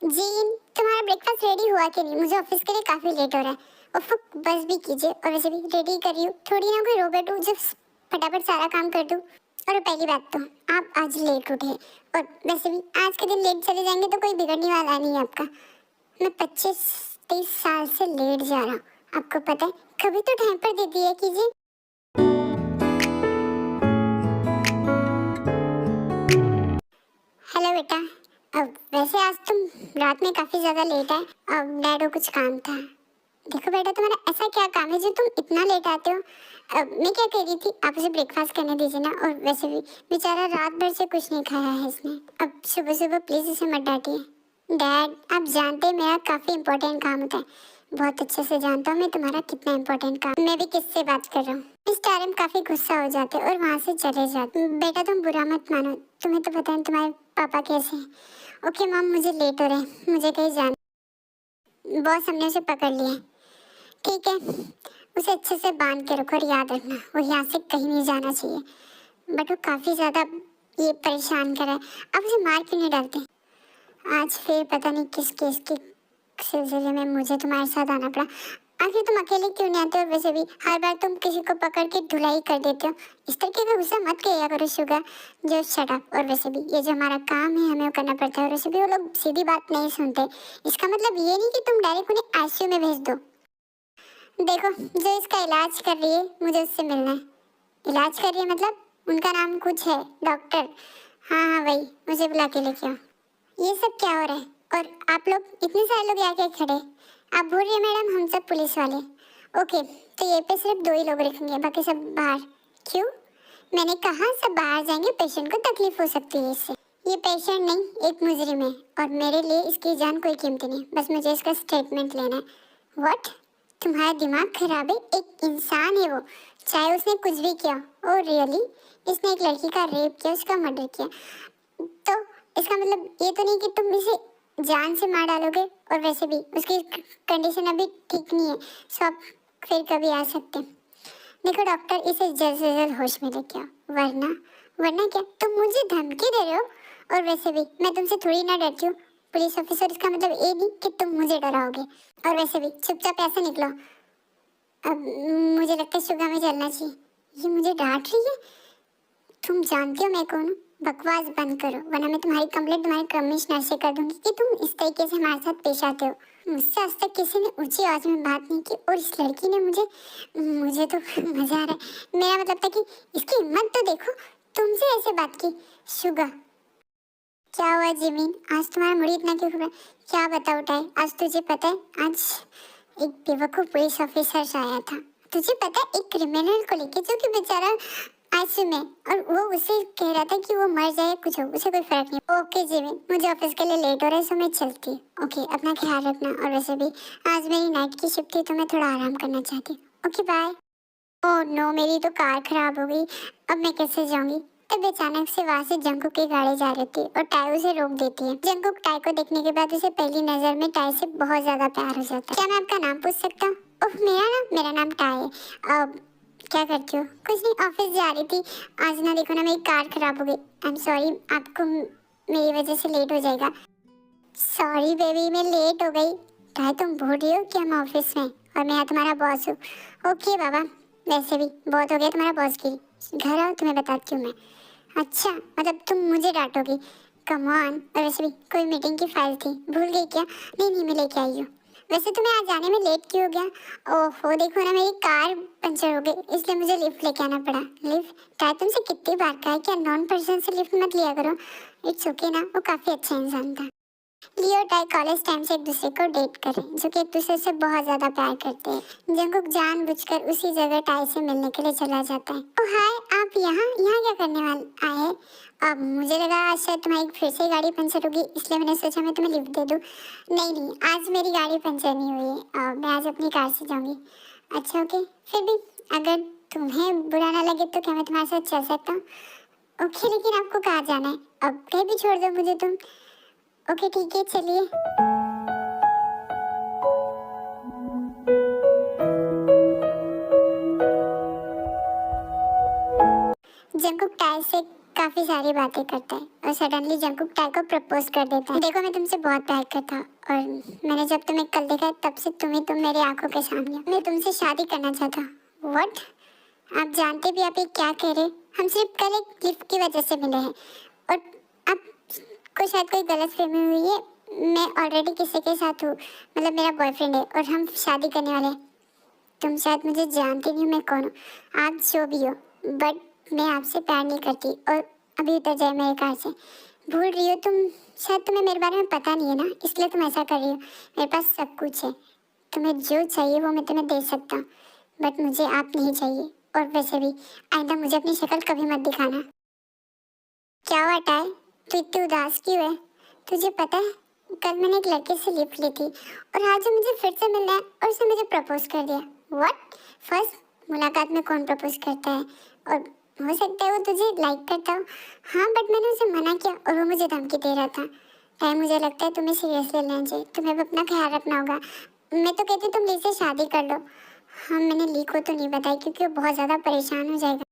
Gene, तुम्हारा breakfast ready हुआ कि नहीं? मुझे ऑफिस के लिए काफी लेट हो रहा है। उफ, बस भी कीजिए। और वैसे भी रेडी कर रही हूँ, थोड़ी ना कोई रोबोट हूँ जो फटाफट सारा काम कर दूँ। और पहली बात तो आप आज लेट उठे, और वैसे भी आज के दिन लेट चले जाएंगे तो कोई बिगड़ने वाला नहीं है आपका। मैं 25-30 साल से लेट जा रहा हूँ, आपको पता है? कभी तो टाइम पर दे दिया कीजिए। हेलो बेटा। अब वैसे आज तुम रात में काफी ज्यादा लेट आए। अब डैड को कुछ काम था। देखो बेटा, तुम्हारा ऐसा क्या काम है जो तुम इतना लेट आते हो? अब मैं क्या कह रही थी, आप उसे ब्रेकफास्ट करने दीजिए ना। और वैसे भी बेचारा रात भर से कुछ नहीं खाया है इसने। अब सुबह सुबह प्लीज इसे मत डांटिए। डैड, आप जानते हैं मेरा काफी इंपॉर्टेंट काम होता है। बहुत अच्छे से जानता हूँ मैं तुम्हारा कितना इंपॉर्टेंट काम। मैं भी किससे बात कर रहा हूँ। इस टाइम काफी गुस्सा हो जाते और वहाँ से चले जाते। बेटा तुम बुरा मत मानो, तुम्हें तो पता है तुम्हारे पापा कैसे हैं। ओके मॉम, मुझे लेट हो रहा है, मुझे कहीं जाना। बॉस, हमने उसे पकड़ लिया है। ठीक है, उसे अच्छे से बांध के रखो और याद रखना वो यहाँ से कहीं नहीं जाना चाहिए। बट वो काफी ज्यादा ये परेशान कर रहा है। आप उसे मार क्यों नहीं डालते? आज फिर पता नहीं किस केस के सिलसिले में मुझे तुम्हारे साथ आना पड़ा। आखिर तुम अकेले क्यों नहीं आते? और वैसे भी हर बार तुम किसी को पकड़ के धुलाई कर देते हो। इस तरीके का गुस्सा मत किया करो शुगर। जो शट अप। और वैसे भी ये जो हमारा काम है हमें वो करना पड़ता है। और वैसे भी वो लोग सीधी बात नहीं सुनते। इसका मतलब ये नहीं कि तुम डायरेक्ट उन्हें आईसीयू में भेज दो। देखो, जो इसका इलाज कर रही है मुझे उससे मिलना है। इलाज कर रही है मतलब? उनका नाम कुछ है, डॉक्टर। हाँ हाँ वही, मुझे बुला के लेके आओ। ये सब क्या हो रहा है? और आप लोग इतने सारे लोग आके खड़े। आप भूल रही है मैडम, हम सब पुलिस वाले। ओके, तो ये पे सिर्फ 2 ही लोग रखेंगे, बाकी सब बाहर। क्यों? मैंने कहा सब बाहर जाएंगे, पेशेंट को तकलीफ हो सकती है इससे। ये पेशेंट नहीं, एक मुजरिम है और मेरे लिए इसकी जान कोई कीमती नहीं। बस मुझे इसका स्टेटमेंट लेना है। व्हाट? तुम्हारा दिमाग खराब है? एक इंसान है वो, चाहे उसने कुछ भी किया। Oh really? इसने एक लड़की का रेप किया, उसका मर्डर किया। तो इसका मतलब ये तो नहीं कि तुम इसे जान से मार डालोगे? और वैसे भी उसकी कंडीशन अभी ठीक नहीं है, सो आप फिर कभी आ सकते हैं। देखो डॉक्टर, इसे जल्द से जल्द होश में लेके आओ, वरना वरना क्या? तुम मुझे धमकी दे रहे हो? और वैसे भी मैं तुमसे थोड़ी ना डरती हूँ पुलिस ऑफिसर। इसका मतलब ये नहीं कि तुम मुझे डराओगे। और वैसे भी चुपचाप ऐसे निकलो। अब मुझे लगता है शुगर में चलना चाहिए। ये मुझे डांट रही है? तुम जानती हो मैं कौन हूँ? बकवास बंद करो, वरना मैं तुम्हारी कंप्लेंट तुम्हारे कमिश्नर से कर दूंगी कि तुम इस तरीके से हमारे साथ पेश आते हो। मुझसे आज तक किसी ने ऊंची आवाज में बात नहीं की, और इस लड़की ने मुझे तो मजा आ रहा है। मेरा मतलब था कि इसकी हिम्मत तो देखो, तुमसे ऐसे बात की। शुगर, क्या हुआ जिमीन? आज तुम्हारा मुड़ी इतना क्यों घूम रहा है? क्या बताओ टाई, आज तुझे पता है आज एक बेवकूफ पुलिस ऑफिसर आया था। तुझे पता है, एक क्रिमिनल को लेके जो कि बेचारा आईसीयू में, और वो उसे कह रहा था कि वो मर जाए कुछ हो, उसे कोई फर्क नहीं। ओके जिमिन, मुझे ऑफिस के लिए लेट हो रहा है, सो मैं चलती हूँ। ओके, अपना ख्याल रखना। और वैसे भी आज मेरी नाइट की शिफ्ट थी तो मैं थोड़ा आराम करना चाहती हूँ। Okay bye. ओह नो, मेरी तो कार खराब हो गई। अब मैं कैसे जाऊंगी? तब अचानक से वहाँ से जंकुक की गाड़ी जा रही थी और टाई उसे रोक देती है। जंकुक टाई को देखने के बाद उसे पहली नजर में टाई से बहुत ज्यादा प्यार हो जाता है। क्या मैं आपका नाम पूछ सकता हूँ? ओह मेरा नाम टाई है। अब क्या करती हो? कुछ नहीं, ऑफिस जा रही थी। आज ना देखो ना, मेरी कार खराब हो गई। आई एम सॉरी, आपको मेरी वजह से लेट हो जाएगा। सॉरी बेबी, मैं लेट हो गई। टाई, तुम भूल रही हो कि हम ऑफिस में और मैं तुम्हारा बॉस हूँ। ओके बाबा, वैसे भी बहुत हो गया तुम्हारा बॉस की। घर आओ, तुम्हें बताती हूँ मैं। अच्छा, मतलब तुम मुझे डांटोगी? Come on. और वैसे भी कोई मीटिंग की फाइल थी, भूल गई क्या? नहीं नहीं, मैं लेके आई हूँ। वैसे तुम्हें आज जाने में लेट क्यों हो गया? ओहो देखो ना, मेरी कार पंचर हो गई, इसलिए मुझे लिफ्ट लेके आना पड़ा। लिफ्ट? क्या तुमसे कितनी बार कहा है कि नॉन पर्सन से लिफ्ट मत लिया करो। इट्स ओके ना, वो काफी अच्छा इंसान था। लियो और टाई कॉलेज टाइम से एक दूसरे को डेट करें, जो कि एक दूसरे से बहुत ज्यादा प्यार करते हैं। जंकुक जानबूझकर उसी जगह टाई से मिलने के लिए चला जाता है। ओह हाय, आप यहाँ यहाँ क्या करने वाले आए हैं? अब मुझे लगा आज शायद तुम्हारी फिर से गाड़ी पंचर होगी, इसलिए मैंने सोचा मैं तुम्हें लिफ्ट दे दूँ। नहीं नहीं, आज मेरी गाड़ी पंचर नहीं हुई है। मैं आज अपनी कार से जाऊँगी। अच्छा ओके, फिर भी अगर तुम्हें बुरा ना लगे तो क्या मैं तुम्हारे साथ चल सकता हूँ? ओके, लेकिन आपको कहाँ जाना है? अब कहीं भी छोड़ दो मुझे तुम। ओके ठीक है, चलिए। जंकुक टाई से काफी काफी सारी बातें करता है और सडनली जंगकुक टाई को प्रपोज कर देता है। देखो मैं तुमसे बहुत प्यार करता हूँ और मैंने जब तुम्हें कल देखा तब से तुम मेरी आंखों के सामने हो। मैं तुमसे शादी करना चाहता हूँ। व्हाट? आप जानते भी आप ये क्या कह रहे? हम सिर्फ कल एक लिफ्ट की वजह से मिले हैं और आपको शायद कोई गलतफहमी हुई है। मैं ऑलरेडी किसी के साथ हूँ, मतलब मेरा बॉयफ्रेंड है और हम शादी करने वाले हैं। तुम शायद मुझे जानती नहीं मैं कौन हूँ, आप जो भी हो, बट मैं आपसे प्यार नहीं करती और अभी उतर जाए मेरे कार से। भूल रही हो तुम, शायद तुम्हें मेरे बारे में पता नहीं है ना, इसलिए तुम ऐसा कर रही हो। मेरे पास सब कुछ है, तुम्हें जो चाहिए वो मैं तुम्हें दे सकता हूँ, बट मुझे आप नहीं चाहिए। और वैसे भी आइंदा मुझे अपनी शक्ल कभी मत दिखाना। क्या हुआ टाई, तू इतनी उदास क्यों है? तुझे पता है कल मैंने एक लड़के से लिफ्ट ली थी और आज वो मुझे फिर से मिलना है और उसने मुझे प्रपोज कर दिया। व्हाट? फर्स्ट मुलाकात में कौन प्रपोज करता है? और हो सकता है वो तुझे लाइक करता हो। हाँ, बट मैंने उसे मना किया और वो मुझे धमकी दे रहा था। टाइम मुझे लगता है तुम्हें सीरियसली लेना चाहिए, तुम्हें भी अपना ख्याल रखना होगा। मैं तो कहती तुम ली से शादी कर लो। हाँ, मैंने ली को तो नहीं बताई क्योंकि वो बहुत ज़्यादा परेशान हो जाएगा।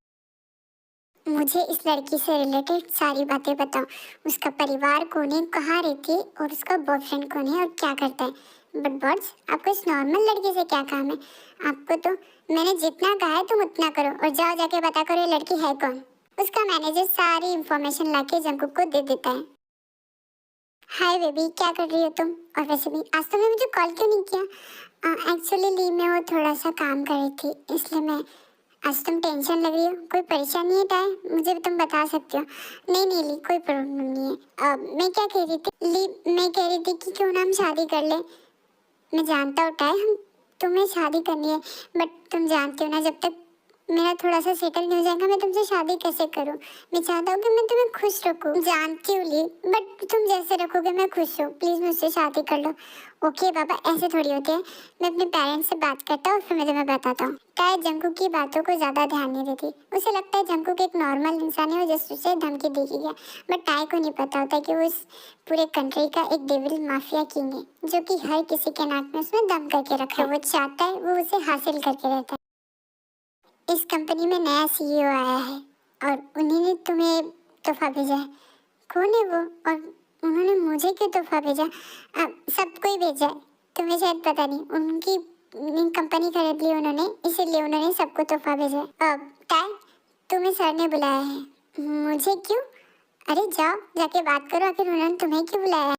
मुझे इस लड़की से रिलेटेड सारी बातें बताओ। उसका परिवार कौन है, कहाँ रहती है और उसका बॉयफ्रेंड कौन है और क्या करता है। बट बॉस, आपको इस नॉर्मल लड़की से क्या काम है? आपको तो मैंने जितना कहा है तुम उतना करो और जाओ जाके पता करो ये लड़की है कौन। उसका मैनेजर सारी इंफॉर्मेशन लाके जंकुक को दे देता है। हाय बेबी, क्या कर रही हो तुम? और वैसे भी आज तुमने मुझे कॉल क्यों नहीं किया? एक्चुअली ली में वो थोड़ा सा काम कर रही थी, इसलिए मैं आज तुम टेंशन लग रही हो। कोई परेशानी है टाई? मुझे भी तुम बता सकते हो। नहीं नहीं ली, कोई प्रॉब्लम नहीं है। मैं क्या कह रही थी ली, मैं कह रही थी कि क्यों ना हम शादी कर ले। मैं जानता हूँ टाई हम तुम्हें शादी करनी है, बट तुम जानते हो ना जब तक मेरा थोड़ा सा सेटल नहीं हो जाएगा मैं तुमसे शादी कैसे करूँ। मैं चाहता हूँ कि मैं तुम्हें खुश रखूँ। जानती हूँ ली, बट तुम जैसे रखोगे मैं खुश हूँ। प्लीज़ मुझसे शादी कर लो। ओके बाबा, ऐसे थोड़ी होते हैं। मैं अपने पेरेंट्स से बात करता हूँ फिर मैं तुम्हें बताता हूँ। टाई जंकुक की बातों को ज़्यादा ध्यान नहीं देती। उसे लगता है जंकुक एक नॉर्मल इंसान है और जस्ट उसे धमकी दी गई है। बट टाई को नहीं पता होता कि वो इस पूरे कंट्री का एक डेविल माफिया किंग है जो कि हर किसी के नाक में उसमें दम करके रखा है। वो चाहता है वो उसे हासिल करके रहता है। इस कंपनी में नया सीईओ आया है और उन्हीं ने तुम्हें तोहफा भेजा है। कौन है वो और उन्होंने मुझे क्यों तोहफा भेजा? सबको ही भेजा है, तुम्हें शायद पता नहीं। उनकी कंपनी खरीद ली उन्होंने, इसीलिए उन्होंने सबको तोहफा भेजा है। टाई, तुम्हें सर ने बुलाया है। मुझे क्यों? अरे जाओ जाके बात करो, आखिर उन्होंने तुम्हें क्यों बुलाया है?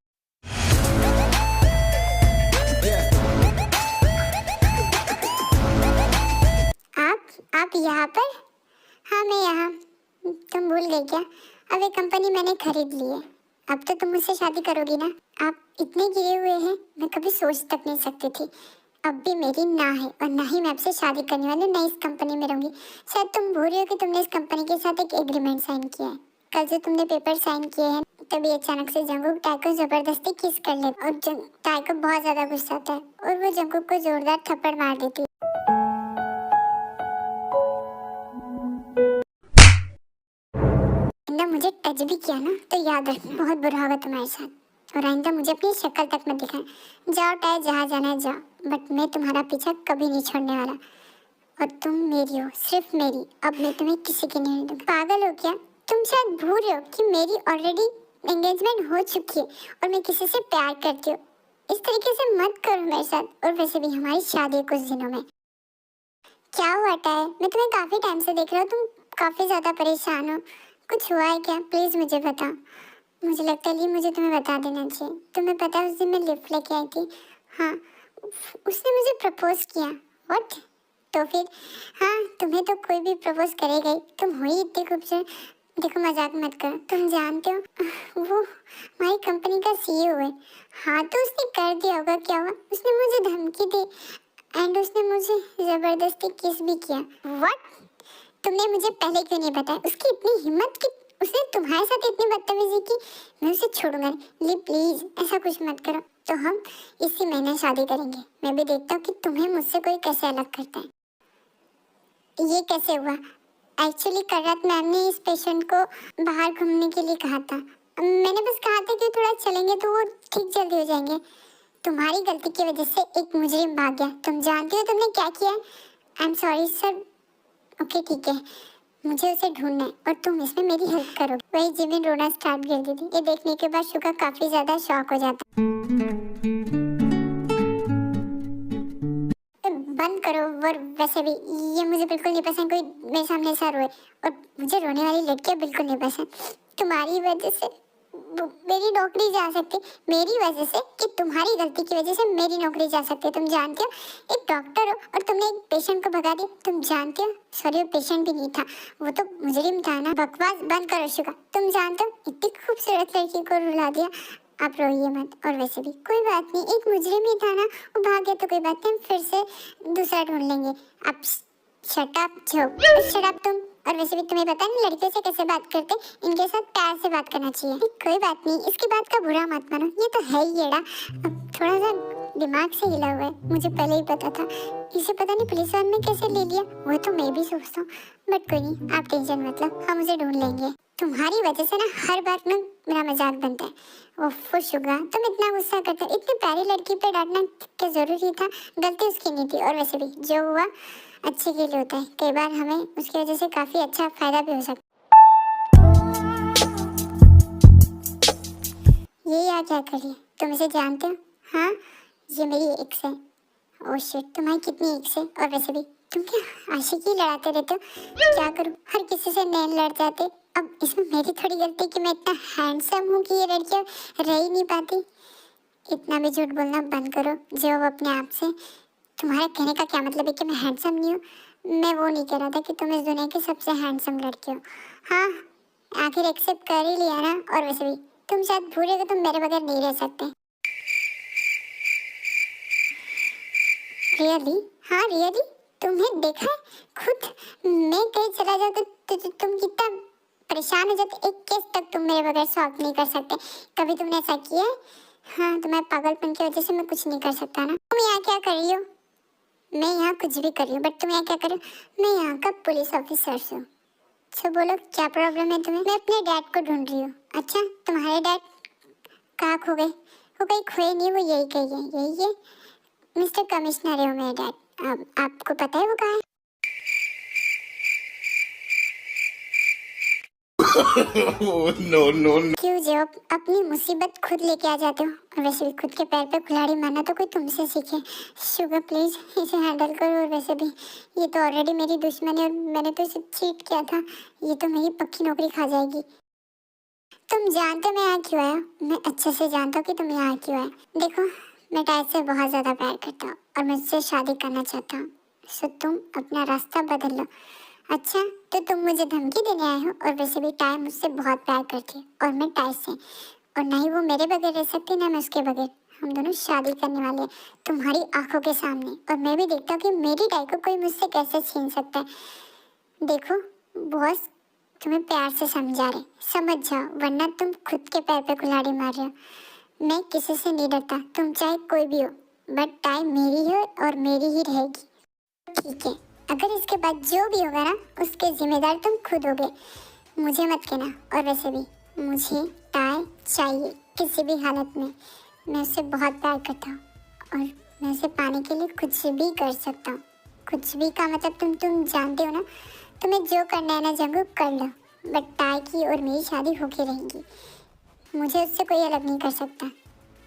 आप यहाँ पर? हाँ मैं यहाँ। तुम भूल गई क्या? अब ये कंपनी मैंने खरीद ली है, अब तो तुम मुझसे शादी करोगी ना? आप इतने गिरे हुए हैं मैं कभी सोच तक नहीं सकती थी। अब भी मेरी ना है और ना ही मैं आपसे शादी करने वाली, ना इस कंपनी में रहूंगी। शायद तुम भूल रही हो कि तुमने इस कंपनी के साथ एक एग्रीमेंट साइन किया है। कल जो तुमने पेपर साइन किए हैं तभी अचानक से जंकुक टाई को जबरदस्ती किस कर ले और टाई को बहुत ज्यादा गुस्सा आता है और वो जंकुक को जोरदार थप्पड़ मार देती है। आइंदा मुझे टच भी किया ना तो याद रखना, बहुत बुरा होगा तुम्हारे साथ। और आइंदा मुझे अपनी शक्ल तक मत दिखाना। जाओ टाई, जहाँ जाना है जाओ, बट मैं तुम्हारा पीछा कभी नहीं छोड़ने वाला। और तुम मेरी हो, सिर्फ मेरी। अब मैं तुम्हें किसी की नहीं दूंगा। पागल हो क्या? तुम शायद भूल रहे हो कि मेरी ऑलरेडी एंगेजमेंट हो चुकी है और मैं किसी से प्यार करती हूँ। इस तरीके से मत करो मेरे साथ। और वैसे भी हमारी शादी है कुछ दिनों में। क्या हुआ टाई? मैं तुम्हें काफी टाइम से देख रहा हूँ, तुम काफी ज्यादा परेशान हो। कुछ हुआ है क्या? प्लीज मुझे बताओ। मुझे लगता है मुझे तुम्हें बता देना चाहिए। तुम्हें पता है उस दिन मैं लिफ्ट लेके आई थी। हाँ, उसने मुझे प्रपोज किया। व्हाट? तो फिर हाँ, तुम्हें तो कोई भी प्रपोज करेगा ही, तुम हो ही इतनी खूबसूरत। देखो मजाक मत करो, तुम जानते हो वो हमारी कंपनी का सीईओ है। हाँ तो उसने कर दिया होगा। क्या हुआ? उसने मुझे धमकी दी एंड उसने मुझे जबरदस्ती किस भी किया। व्हाट? तुमने मुझे पहले क्यों नहीं बताया? उसकी इतनी हिम्मत कि उसने तुम्हारे साथ इतनी बदतमीजी की। मैं उसे छोड़ूंगा नहीं। प्लीज ऐसा कुछ मत करो। तो हम इसी महीने शादी करेंगे। मैं भी देखता हूँ कि तुम्हें मुझसे कोई कैसे अलग करता है। ये कैसे हुआ? एक्चुअली कल रात मैम ने इस पेशेंट को बाहर घूमने के लिए कहा था। मैंने बस कहा था कि थोड़ा चलेंगे तो वो ठीक जल्दी हो जाएंगे। तुम्हारी गलती की वजह से एक मुजरिम भाग गया। तुम जानती हो तुमने क्या किया? I am sorry sir. Okay ठीक है, मुझे उसे ढूंढना है और तुम इसमें मेरी हेल्प करोगे। वही जिमिन रोना स्टार्ट कर देती। ये देखने के बाद शुका काफी ज्यादा शॉक हो जाता। बंद करो। और वैसे भी ये मुझे बिल्कुल नहीं पसंद कोई मेरे सामने ऐसा रोए, और मुझे रोने वाली लड़कियां बिल्कुल नहीं पसंद। तुम्हारी वजह से मेरी नौकरी जा सकती, मेरी वजह से कि तुम्हारी गलती की वजह से मेरी नौकरी जा सकती है। तुम जानते हो एक डॉक्टर हो और तुमने एक पेशेंट को भगा दिया। तुम जानते हो सॉरी, वो पेशेंट भी नहीं था, वो तो मुजरिम था ना। बकवास बंद करो शुका। तुम जानते हो इतनी खूबसूरत लड़की को रुला दिया। आप रोइए मत। और वैसे भी कोई बात नहीं, एक मुजरिम ही था ना, वो भाग गया तो कोई बात नहीं, हम फिर से दूसरा ढूंढ लेंगे। आप शट अप शट अप तुम। और वैसे भी तुम्हें पता नहीं लड़कियों से कैसे बात करते, इनके साथ प्यार से बात करना चाहिए। कोई बात नहीं, इसकी बात का बुरा मत मानो, ये तो है ही येड़ा। अब थोड़ा सा दिमाग से हिला हुआ है, मुझे पहले ही पता था। इसे पता नहीं पुलिस वाले ने कैसे ले लिया, वो तो मैं भी सोचता हूँ। बट कोई नहीं, आप टेंशन मत लो, हम उसे ढूंढ लेंगे। तुम्हारी वजह से ना हर बार ना मेरा मजाक बनता है। ओह शुगा, तुम इतना गुस्सा करते हो। इतनी प्यारी लड़की पे डांटना क्या जरूरी था? गलती उसकी नहीं थी। और वैसे भी जो हुआ अच्छे के लिए होता है, कई बार हमें उसकी वजह से काफी अच्छा फायदा भी हो सकता है। ये यहाँ क्या करिए, तुम इसे जानते हो? हाँ, ये मेरी एक्स है। ओह शिट, तुम्हारी कितनी एक्स है? और वैसे भी तुम क्या आशिकी लड़ाते रहते हो? क्या करूं, हर किसी से नैन लड़ जाते। अब इसमें मेरी थोड़ी गलती कि मैं इतना हैंडसम हूँ कि ये लड़कियां रह ही नहीं पाती। इतना भी झूठ बोलना बंद करो जो अपने आप से। तुम्हारे कहने का क्या मतलब है कि मैं हैंडसम नहीं हूँ? मैं वो नहीं कह रहा था कि तुम इस दुनिया की सबसे हैंडसम लड़की हो। हाँ, आखिर एक्सेप्ट कर ही लिया ना। और वैसे भी तुम शायद भूले कि तुम मेरे बगैर नहीं रह सकते। रियली? हाँ रियली, तुम्हें देखा है खुद। मैं कहीं चला जाऊँ तो तुम कितना परेशान हो जाते। एक केस तक तुम मेरे बगैर सॉल्व नहीं कर सकते। कभी तुमने ऐसा किया है? हाँ, तुम्हारे पागलपन की वजह से मैं कुछ नहीं कर सकता ना। तुम यहाँ क्या कर रही हो? मैं यहाँ कुछ भी कर रही हूँ, बट तुम यहाँ क्या कर रही हो? मैं यहाँ का पुलिस ऑफिसर हूँ। अच्छा बोलो, क्या प्रॉब्लम है तुम्हें? मैं अपने डैड को ढूंढ रही हूँ। अच्छा, तुम्हारे डैड कहाँ खो गए? वो कहीं खोए नहीं, वो यही कही है, यही है। मिस्टर कमिश्नर है वो मेरे डैड। अब आपको पता है वो कहाँ है? No, no, no. क्यों जो अपनी मुसीबत खुद लेके आ जाते हो? और वैसे भी खुद के पैर पे कुल्हाड़ी मारना तो कोई तुमसे सीखे। शुगर प्लीज इसे हैंडल करो। और वैसे भी ये तो ऑलरेडी मेरी दुश्मन है और मैंने तो इसे चीट किया था। ये तो मेरी पक्की नौकरी खा जाएगी। तुम जानते हो मैं यहाँ क्यों आया? मैं अच्छे से जानता हूँ कि तुम यहाँ क्यों आए। देखो, मैं टाइड से बहुत ज्यादा प्यार करता हूँ और मैं उससे शादी करना चाहता हूँ। सो तुम अपना रास्ता बदल लो। अच्छा, तो तुम मुझे धमकी देने आए हो? और वैसे भी टाई मुझसे बहुत प्यार करती है और मैं टाई से, और ना ही वो मेरे बगैर रह सकती ना मैं उसके बगैर। हम दोनों शादी करने वाले हैं तुम्हारी आंखों के सामने, और मैं भी देखता हूँ कि मेरी टाई को कोई मुझसे कैसे छीन सकता है। देखो बॉस, तुम्हें प्यार से समझा रहे, समझ जाओ, वरना तुम खुद के पैर पे कुल्हाड़ी मार रहे हो। मैं किसी से नहीं डरता, तुम चाहे कोई भी हो, बट टाई मेरी है और मेरी ही रहेगी। ठीक है, अगर इसके बाद जो भी होगा ना उसके जिम्मेदार तुम खुद होगे, मुझे मत कहना। और वैसे भी मुझे टाई चाहिए किसी भी हालत में। मैं उससे बहुत प्यार करता हूँ और मैं उसे पाने के लिए कुछ भी कर सकता हूँ। कुछ भी का मतलब तुम जानते हो ना। तुम्हें जो करना है ना जंगू कर लो, बट टाई की और मेरी शादी होके रहेगी। मुझे उससे कोई अलग नहीं कर सकता।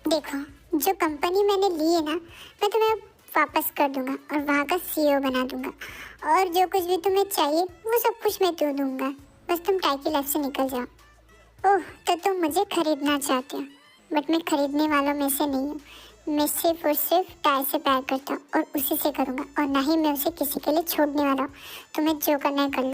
देखो, जो कंपनी मैंने ली है ना, मैं तुम्हें वापस कर दूंगा और वहाँ का सीईओ बना दूंगा, और जो कुछ भी तुम्हें चाहिए वो सब कुछ मैं दे दूंगा। बस तुम टाई की लाइफ से निकल जाओ। ओह, तो तुम मुझे खरीदना चाहते हो, बट मैं खरीदने वालों में से नहीं हूँ। मैं सिर्फ और सिर्फ टाई से प्यार करता हूँ और उसी से करूँगा, और ना ही मैं उसे किसी के लिए छोड़ने वाला हूँ। तुम्हें जो करना है कर लो।